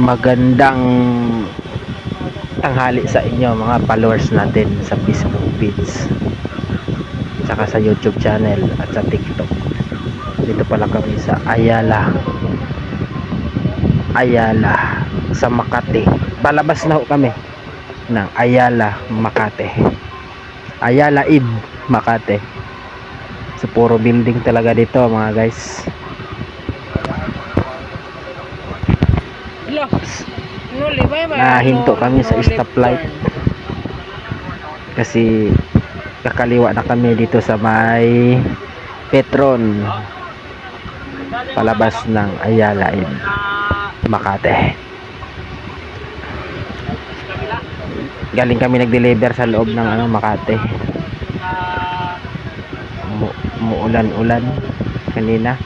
Magandang tanghali sa inyo mga followers natin sa Facebook page, tsaka sa YouTube channel at sa TikTok. Dito pala kami sa Ayala sa Makati. Palabas na ho kami ng Ayala, Makati. Ayala Ib, Makati. So puro building talaga dito mga guys. Nahinto kami sa stoplight kasi kakaliwa na kami dito sa may Petron, palabas ng Ayala Ib, Makati. Galing kami nag-deliver sa loob ng Makati. Umuulan-ulan kanina.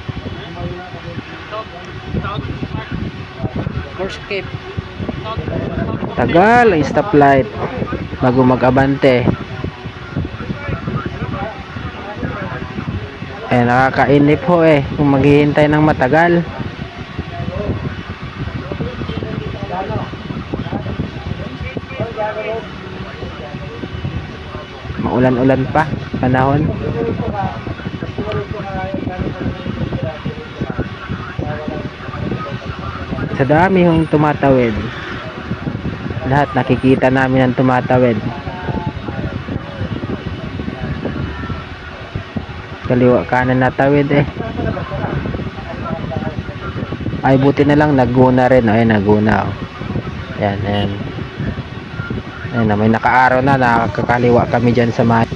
Tagal ang stoplight bago mag-abante. Nakakainip ho kung maghihintay ng matagal. Maulan-ulan pa panahon. Sa dami yung tumatawid, lahat nakikita namin ang tumatawid. Kaliwa kanan natawid ay buti na lang naguna rin. Naguna Ayan, may nakaaraw na, nakakaliwa kami dyan sa may